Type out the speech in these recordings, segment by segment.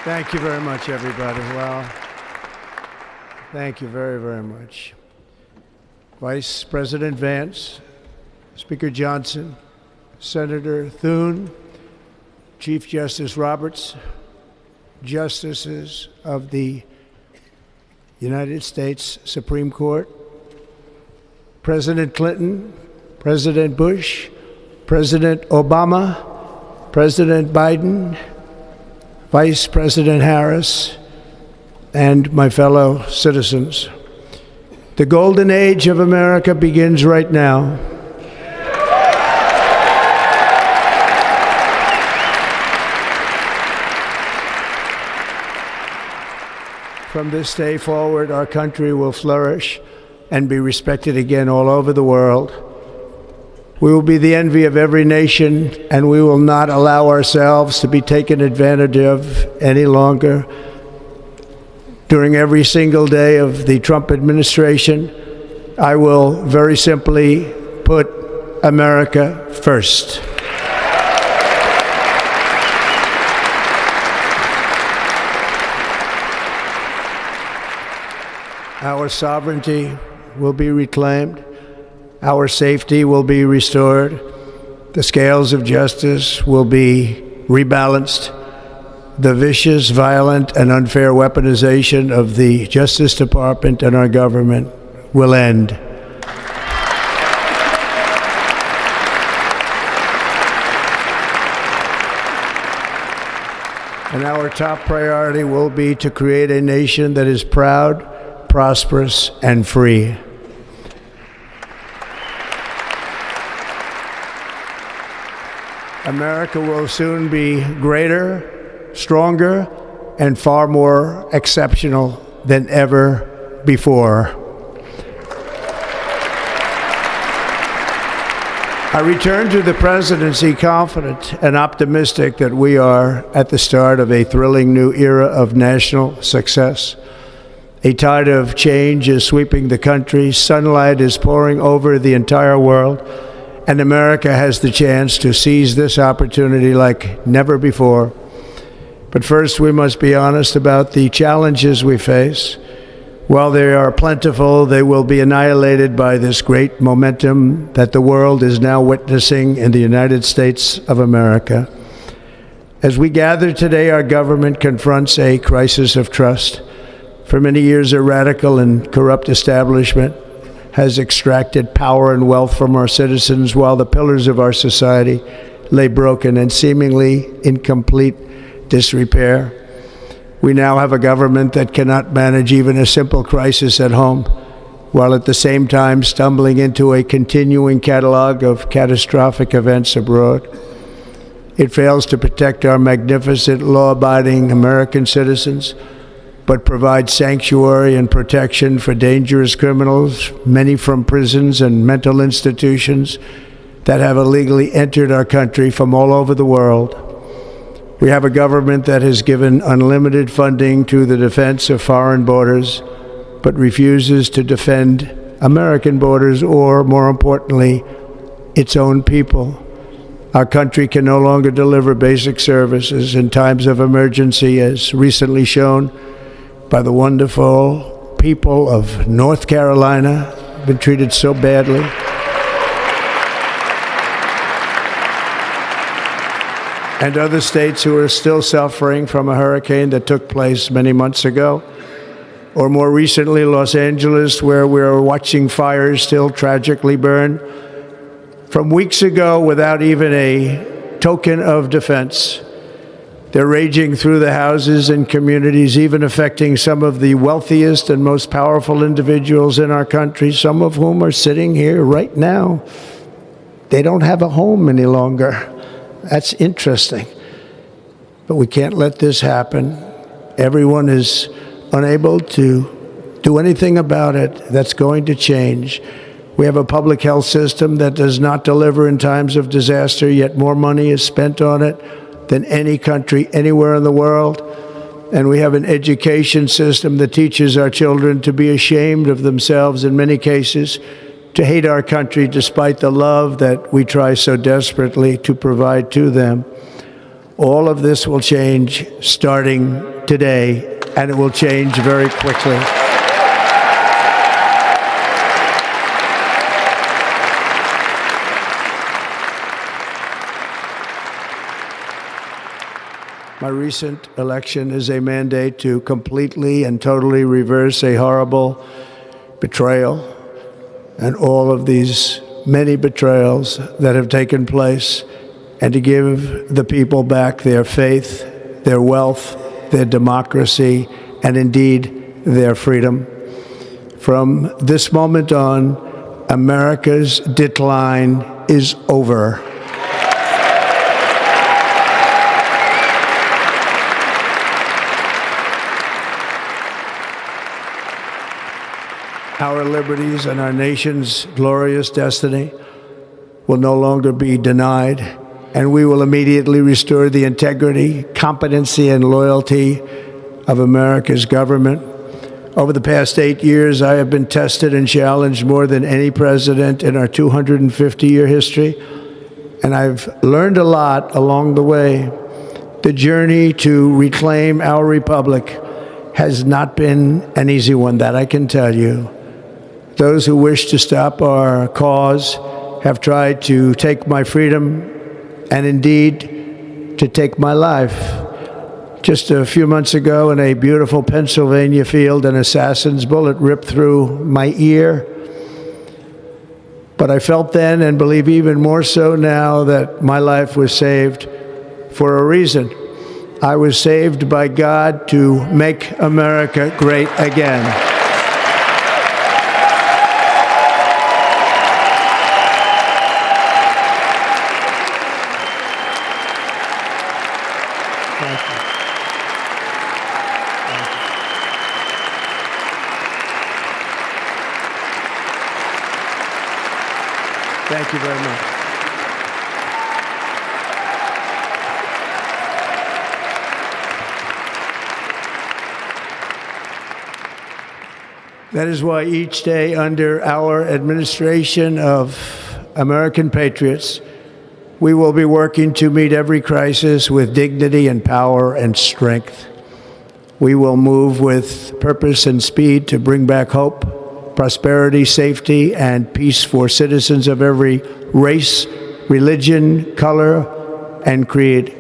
Thank you very much, everybody. Well, thank you very, very much. Vice President Vance, Speaker Johnson, Senator Thune, Chief Justice Roberts, Justices of the United States Supreme Court, President Clinton, President Bush, President Obama, President Biden, Vice President Harris, and my fellow citizens. The golden age of America begins right now. From this day forward, our country will flourish and be respected again all over the world. We will be the envy of every nation, and we will not allow ourselves to be taken advantage of any longer. During every single day of the Trump administration, I will very simply put America first. Our sovereignty will be reclaimed. Our safety will be restored. The scales of justice will be rebalanced. The vicious, violent, and unfair weaponization of the Justice Department and our government will end. And our top priority will be to create a nation that is proud, prosperous, and free. America will soon be greater, stronger, and far more exceptional than ever before. I return to the presidency confident and optimistic that we are at the start of a thrilling new era of national success. A tide of change is sweeping the country, sunlight is pouring over the entire world, and America has the chance to seize this opportunity like never before. But first, we must be honest about the challenges we face. While they are plentiful, they will be annihilated by this great momentum that the world is now witnessing in the United States of America. As we gather today, our government confronts a crisis of trust. For many years, a radical and corrupt establishment has extracted power and wealth from our citizens while the pillars of our society lay broken and seemingly in complete disrepair. We now have a government that cannot manage even a simple crisis at home, while at the same time stumbling into a continuing catalog of catastrophic events abroad. It fails to protect our magnificent, law-abiding American citizens, but provides sanctuary and protection for dangerous criminals, many from prisons and mental institutions that have illegally entered our country from all over the world. We have a government that has given unlimited funding to the defense of foreign borders, but refuses to defend American borders or, more importantly, its own people. Our country can no longer deliver basic services in times of emergency, as recently shown by the wonderful people of North Carolina, been treated so badly. And other states who are still suffering from a hurricane that took place many months ago. Or more recently, Los Angeles, where we're watching fires still tragically burn from weeks ago without even a token of defense. They're raging through the houses and communities, even affecting some of the wealthiest and most powerful individuals in our country, some of whom are sitting here right now. They don't have a home any longer. That's interesting. But we can't let this happen. Everyone is unable to do anything about it. That's going to change. We have a public health system that does not deliver in times of disaster, yet more money is spent on it than any country anywhere in the world. And we have an education system that teaches our children to be ashamed of themselves in many cases, to hate our country despite the love that we try so desperately to provide to them. All of this will change starting today, and it will change very quickly. My recent election is a mandate to completely and totally reverse a horrible betrayal and all of these many betrayals that have taken place, and to give the people back their faith, their wealth, their democracy, and indeed their freedom. From this moment on, America's decline is over. Our liberties and our nation's glorious destiny will no longer be denied, and we will immediately restore the integrity, competency, and loyalty of America's government. Over the past 8 years, I have been tested and challenged more than any president in our 250-year history, and I've learned a lot along the way. The journey to reclaim our republic has not been an easy one, that I can tell you. Those who wish to stop our cause have tried to take my freedom and indeed to take my life. Just a few months ago in a beautiful Pennsylvania field, an assassin's bullet ripped through my ear. But I felt then, and believe even more so now, that my life was saved for a reason. I was saved by God to make America great again. Thank you very much. That is why each day under our administration of American patriots, we will be working to meet every crisis with dignity and power and strength. We will move with purpose and speed to bring back hope, prosperity, safety, and peace for citizens of every race, religion, color, and creed.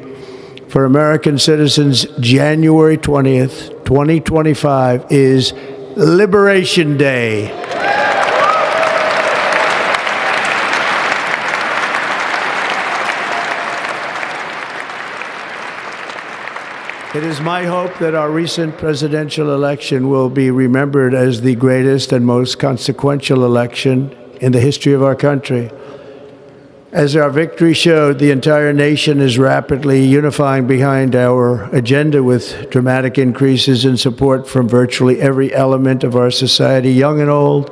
For American citizens, January 20th, 2025 is Liberation Day. It is my hope that our recent presidential election will be remembered as the greatest and most consequential election in the history of our country. As our victory showed, the entire nation is rapidly unifying behind our agenda with dramatic increases in support from virtually every element of our society, young and old,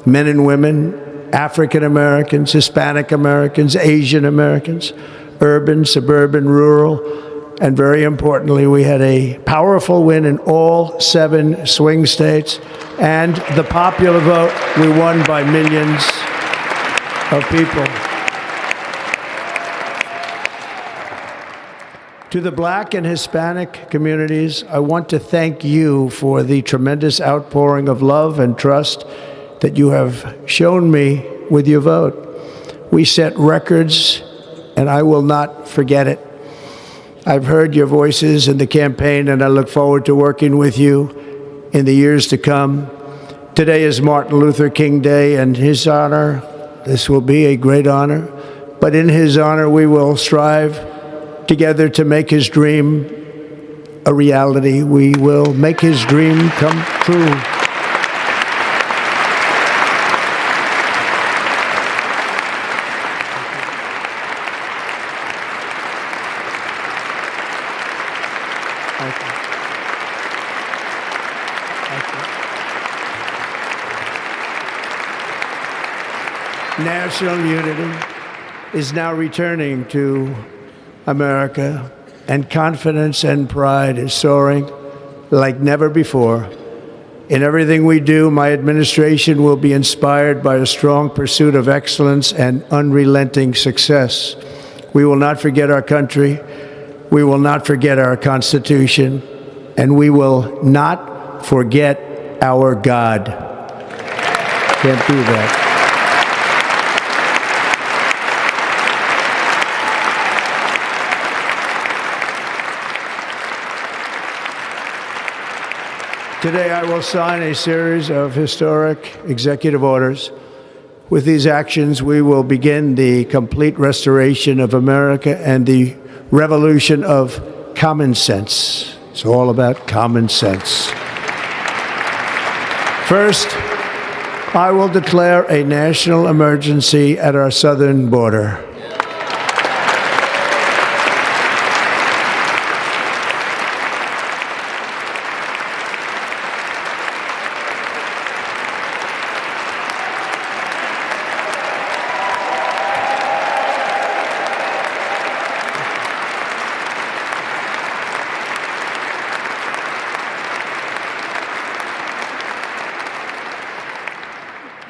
men and women, African Americans, Hispanic Americans, Asian Americans, urban, suburban, rural, and very importantly, we had a powerful win in all 7 swing states, and the popular vote, we won by millions of people. To the Black and Hispanic communities, I want to thank you for the tremendous outpouring of love and trust that you have shown me with your vote. We set records, and I will not forget it. I've heard your voices in the campaign, and I look forward to working with you in the years to come. Today is Martin Luther King Day, and in his honor, this will be a great honor, but in his honor, we will strive together to make his dream a reality. We will make his dream come true. National unity is now returning to America, and confidence and pride is soaring like never before. In everything we do, my administration will be inspired by a strong pursuit of excellence and unrelenting success. We will not forget our country, We will not forget our Constitution, and we will not forget our God. Can't do that. Today, I will sign a series of historic executive orders. With these actions, we will begin the complete restoration of America and the revolution of common sense. It's all about common sense. First, I will declare a national emergency at our southern border.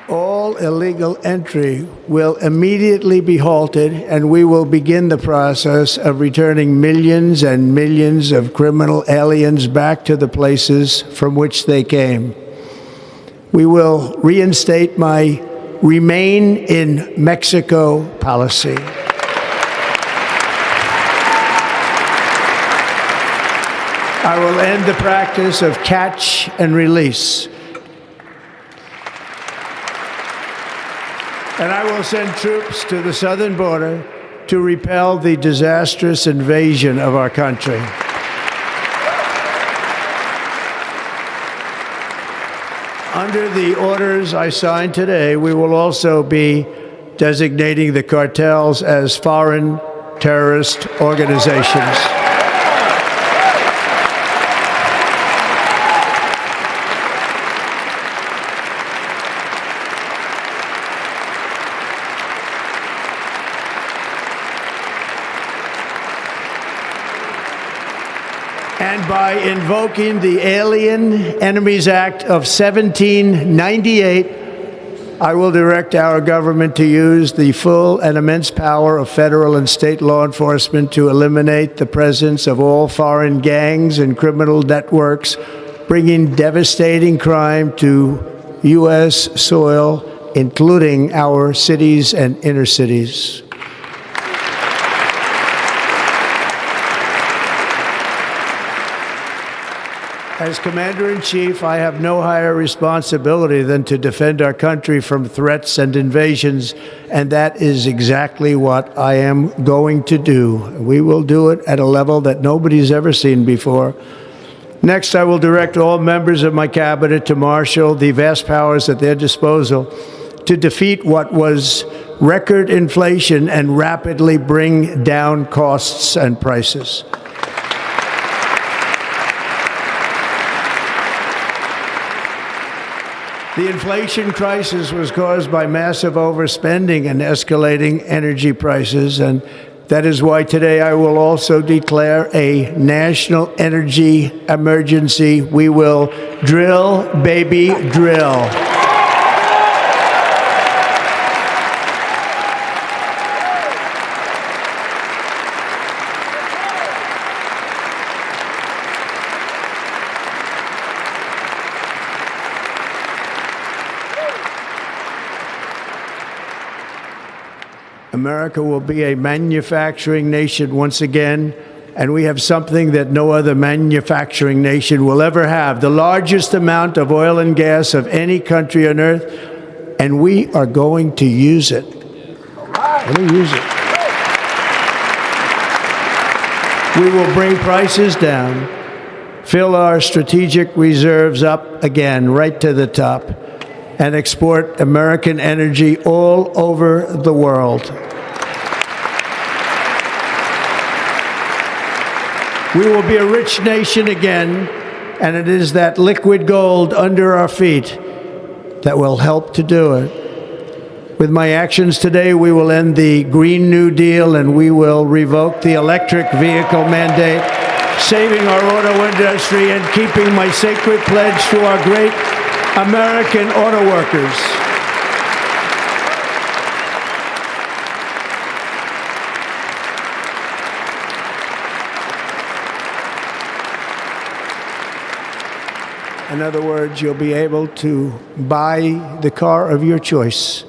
All illegal entry will immediately be halted, and we will begin the process of returning millions and millions of criminal aliens back to the places from which they came. We will reinstate my Remain in Mexico policy. I will end the practice of catch and release. And I will send troops to the southern border to repel the disastrous invasion of our country. Under the orders I signed today, we will also be designating the cartels as foreign terrorist organizations. And by invoking the Alien Enemies Act of 1798, I will direct our government to use the full and immense power of federal and state law enforcement to eliminate the presence of all foreign gangs and criminal networks, bringing devastating crime to U.S. soil, including our cities and inner cities. As Commander-in-Chief, I have no higher responsibility than to defend our country from threats and invasions, and that is exactly what I am going to do. We will do it at a level that nobody's ever seen before. Next, I will direct all members of my cabinet to marshal the vast powers at their disposal to defeat what was record inflation and rapidly bring down costs and prices. The inflation crisis was caused by massive overspending and escalating energy prices, and that is why today I will also declare a national energy emergency. We will drill, baby, drill. America will be a manufacturing nation once again, and we have something that no other manufacturing nation will ever have, the largest amount of oil and gas of any country on earth, and we are going to use it. We will bring prices down, fill our strategic reserves up again right to the top, and export American energy all over the world. We will be a rich nation again, and it is that liquid gold under our feet that will help to do it. With my actions today, we will end the Green New Deal, and we will revoke the electric vehicle mandate, saving our auto industry and keeping my sacred pledge to our great American auto workers. In other words, you'll be able to buy the car of your choice.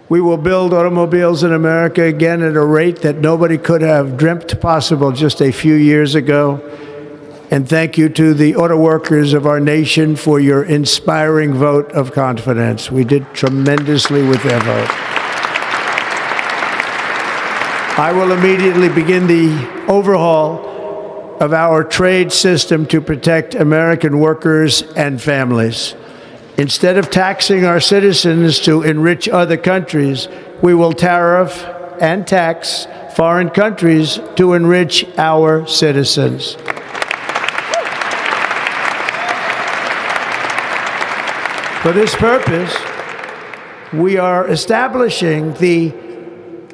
We will build automobiles in America again at a rate that nobody could have dreamt possible just a few years ago. And thank you to the auto workers of our nation for your inspiring vote of confidence. We did tremendously with their vote. I will immediately begin the overhaul of our trade system to protect American workers and families. Instead of taxing our citizens to enrich other countries, we will tariff and tax foreign countries to enrich our citizens. For this purpose, we are establishing the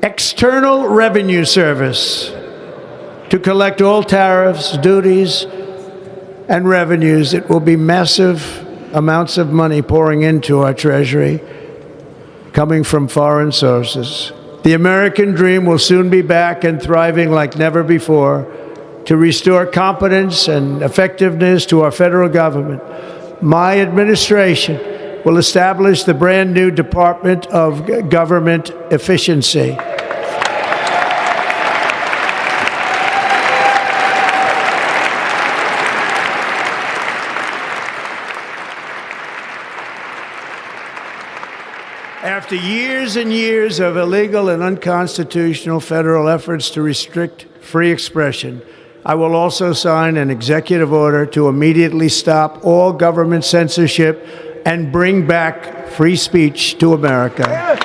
External Revenue Service to collect all tariffs, duties, and revenues. It will be massive amounts of money pouring into our treasury, coming from foreign sources. The American dream will soon be back and thriving like never before to restore competence and effectiveness to our federal government. My administration will establish the brand new Department of Government Efficiency. After years and years of illegal and unconstitutional federal efforts to restrict free expression, I will also sign an executive order to immediately stop all government censorship and bring back free speech to America.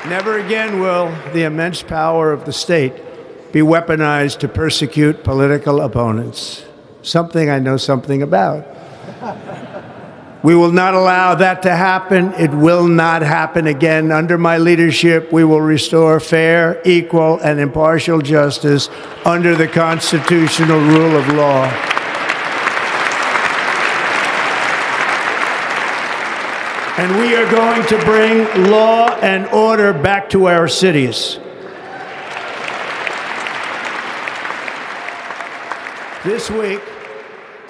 Never again will the immense power of the state be weaponized to persecute political opponents, something I know something about. We will not allow that to happen. It will not happen again. Under my leadership, we will restore fair, equal, and impartial justice under the constitutional rule of law. And we are going to bring law and order back to our cities. This week,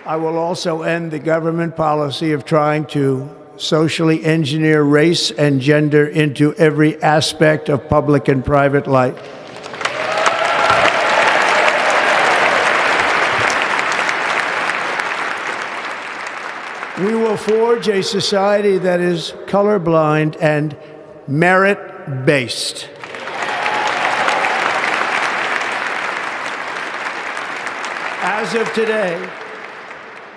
I will also end the government policy of trying to socially engineer race and gender into every aspect of public and private life. We will forge a society that is colorblind and merit-based. As of today,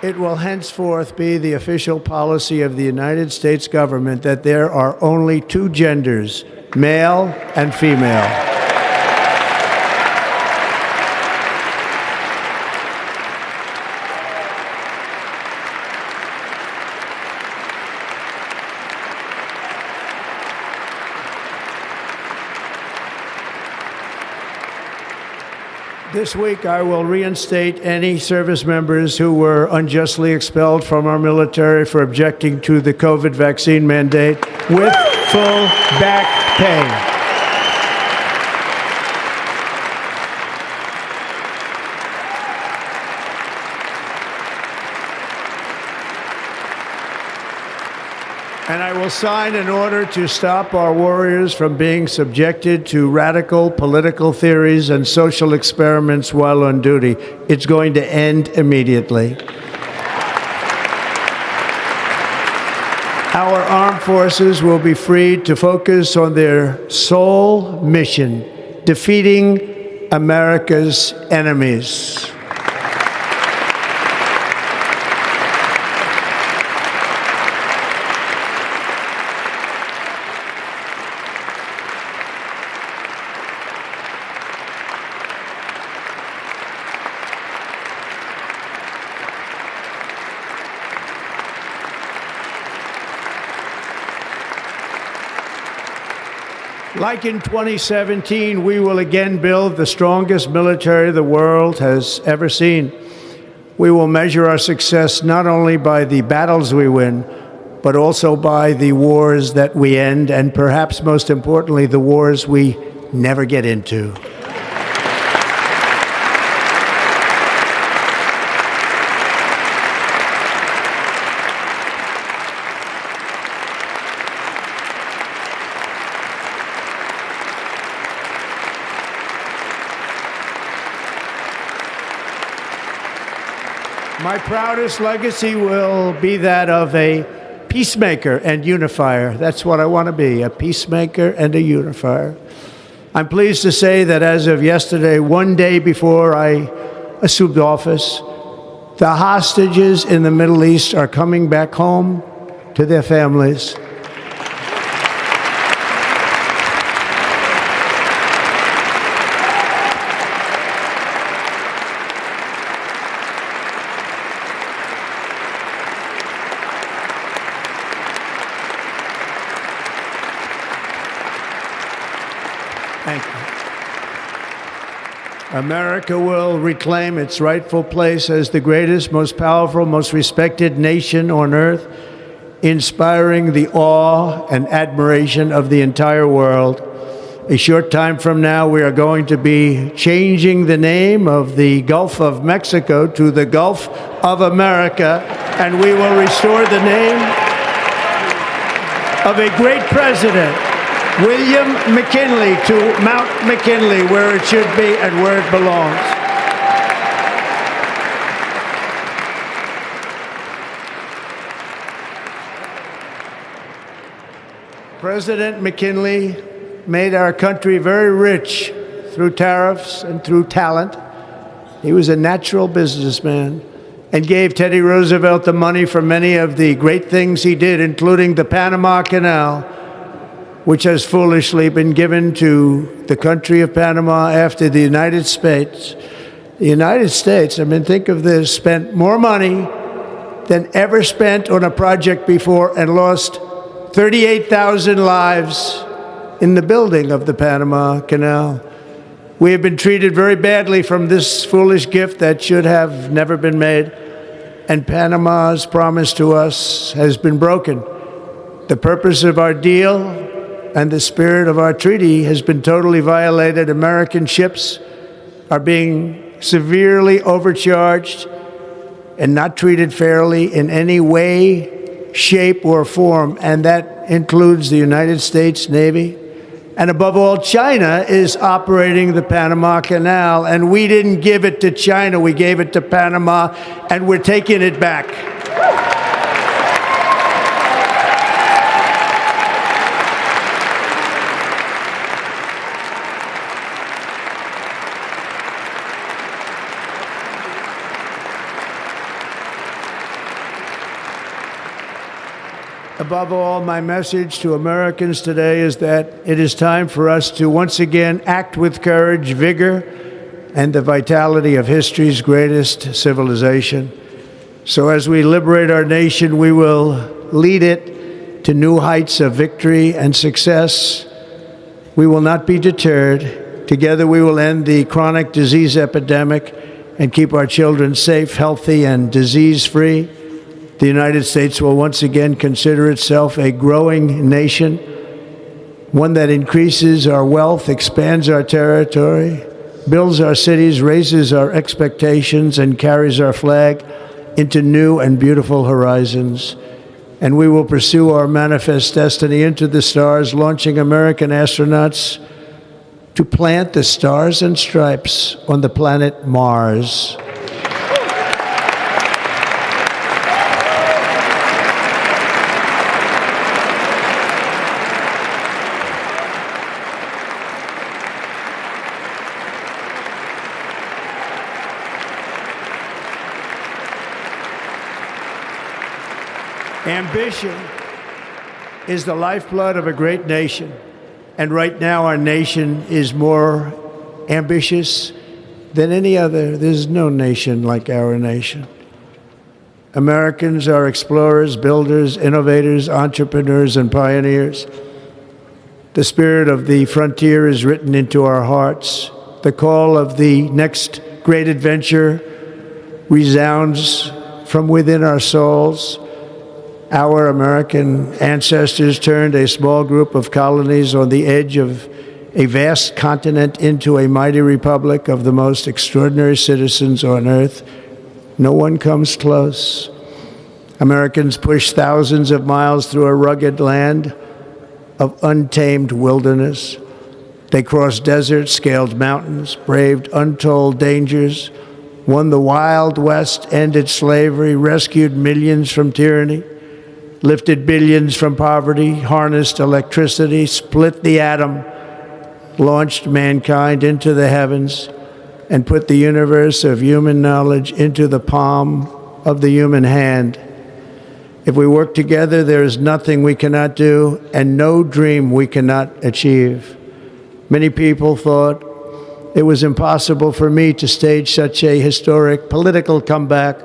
it will henceforth be the official policy of the United States government that there are only two genders, male and female. This week, I will reinstate any service members who were unjustly expelled from our military for objecting to the COVID vaccine mandate with full back pay. And I will sign an order to stop our warriors from being subjected to radical political theories and social experiments while on duty. It's going to end immediately. Our armed forces will be freed to focus on their sole mission, defeating America's enemies. Like in 2017, we will again build the strongest military the world has ever seen. We will measure our success not only by the battles we win, but also by the wars that we end, and perhaps most importantly, the wars we never get into. My proudest legacy will be that of a peacemaker and unifier. That's what I want to be, a peacemaker and a unifier. I'm pleased to say that as of yesterday, one day before I assumed office, the hostages in the Middle East are coming back home to their families. Thank you. America will reclaim its rightful place as the greatest, most powerful, most respected nation on earth, inspiring the awe and admiration of the entire world. A short time from now, we are going to be changing the name of the Gulf of Mexico to the Gulf of America, and we will restore the name of a great president, William McKinley, to Mount McKinley, where it should be and where it belongs. President McKinley made our country very rich through tariffs and through talent. He was a natural businessman and gave Teddy Roosevelt the money for many of the great things he did, including the Panama Canal, which has foolishly been given to the country of Panama after the United States. The United States, I mean, think of this, spent more money than ever spent on a project before and lost 38,000 lives in the building of the Panama Canal. We have been treated very badly from this foolish gift that should have never been made, and Panama's promise to us has been broken. The purpose of our deal and the spirit of our treaty has been totally violated. American ships are being severely overcharged and not treated fairly in any way, shape, or form, and that includes the United States Navy. And above all, China is operating the Panama Canal, and we didn't give it to China, we gave it to Panama, and we're taking it back. Above all, my message to Americans today is that it is time for us to once again act with courage, vigor, and the vitality of history's greatest civilization. So as we liberate our nation, we will lead it to new heights of victory and success. We will not be deterred. Together we will end the chronic disease epidemic and keep our children safe, healthy, and disease-free. The United States will once again consider itself a growing nation, one that increases our wealth, expands our territory, builds our cities, raises our expectations, and carries our flag into new and beautiful horizons. And we will pursue our manifest destiny into the stars, launching American astronauts to plant the stars and stripes on the planet Mars. Ambition is the lifeblood of a great nation, and right now our nation is more ambitious than any other. There's no nation like our nation. Americans are explorers, builders, innovators, entrepreneurs, and pioneers. The spirit of the frontier is written into our hearts. The call of the next great adventure resounds from within our souls. Our American ancestors turned a small group of colonies on the edge of a vast continent into a mighty republic of the most extraordinary citizens on earth. No one comes close. Americans pushed thousands of miles through a rugged land of untamed wilderness. They crossed deserts, scaled mountains, braved untold dangers, won the Wild West, ended slavery, rescued millions from tyranny, lifted billions from poverty, harnessed electricity, split the atom, launched mankind into the heavens, and put the universe of human knowledge into the palm of the human hand. If we work together, there is nothing we cannot do and no dream we cannot achieve. Many people thought it was impossible for me to stage such a historic political comeback.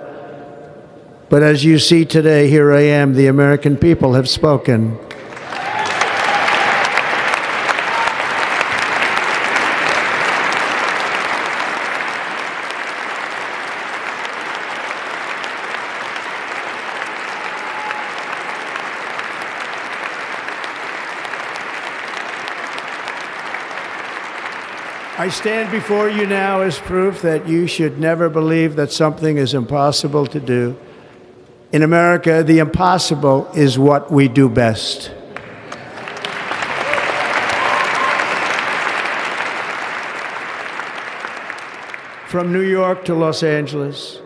But as you see today, here I am. The American people have spoken. I stand before you now as proof that you should never believe that something is impossible to do. In America, the impossible is what we do best. From New York to Los Angeles,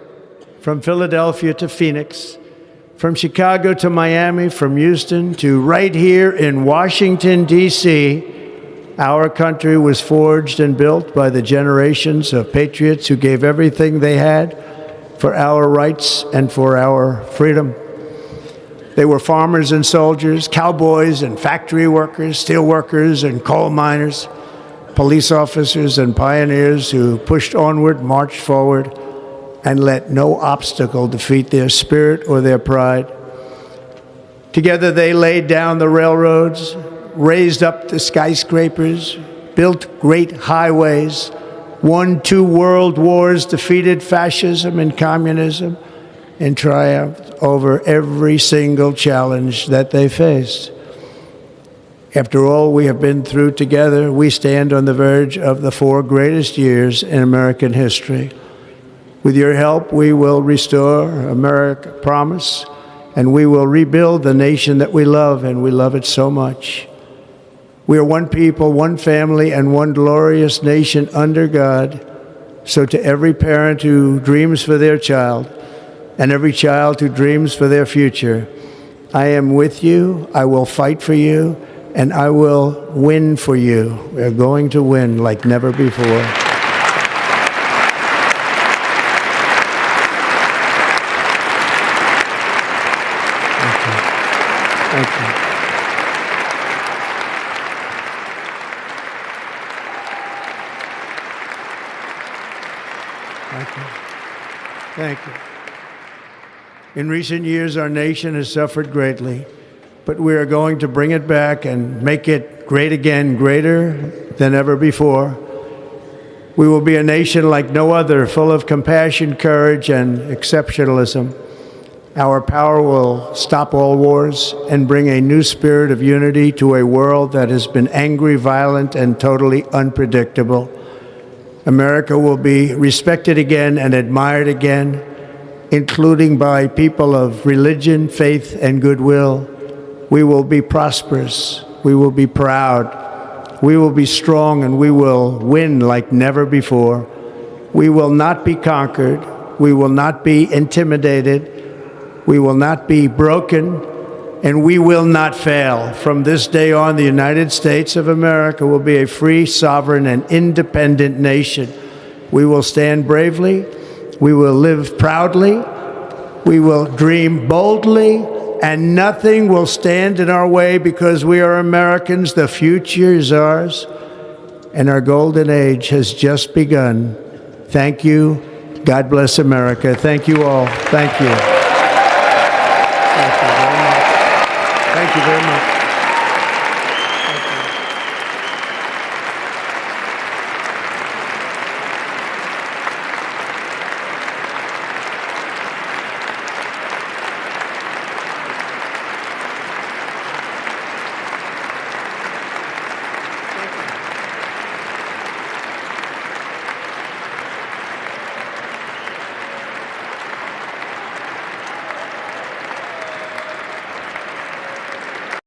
from Philadelphia to Phoenix, from Chicago to Miami, from Houston to right here in Washington, D.C., our country was forged and built by the generations of patriots who gave everything they had for our rights and for our freedom. They were farmers and soldiers, cowboys and factory workers, steel workers and coal miners, police officers and pioneers who pushed onward, marched forward, and let no obstacle defeat their spirit or their pride. Together they laid down the railroads, raised up the skyscrapers, built great highways, won 2 world wars, defeated fascism and communism, and triumphed over every single challenge that they faced. After all we have been through together, we stand on the verge of the 4 greatest years in American history. With your help, we will restore America, promise, and we will rebuild the nation that we love, and we love it so much. We are one people, one family, and one glorious nation under God. So to every parent who dreams for their child, and every child who dreams for their future, I am with you, I will fight for you, and I will win for you. We are going to win like never before. Thank you. Thank you. In recent years, our nation has suffered greatly, but we are going to bring it back and make it great again, greater than ever before. We will be a nation like no other, full of compassion, courage, and exceptionalism. Our power will stop all wars and bring a new spirit of unity to a world that has been angry, violent, and totally unpredictable. America will be respected again and admired again, including by people of religion, faith, and goodwill. We will be prosperous. We will be proud. We will be strong, and we will win like never before. We will not be conquered. We will not be intimidated. We will not be broken, and we will not fail. From this day on, the United States of America will be a free, sovereign, and independent nation. We will stand bravely. We will live proudly. We will dream boldly, and nothing will stand in our way because we are Americans. The future is ours, and our golden age has just begun. Thank you. God bless America. Thank you all. Thank you. Thank you very much. Thank you very much.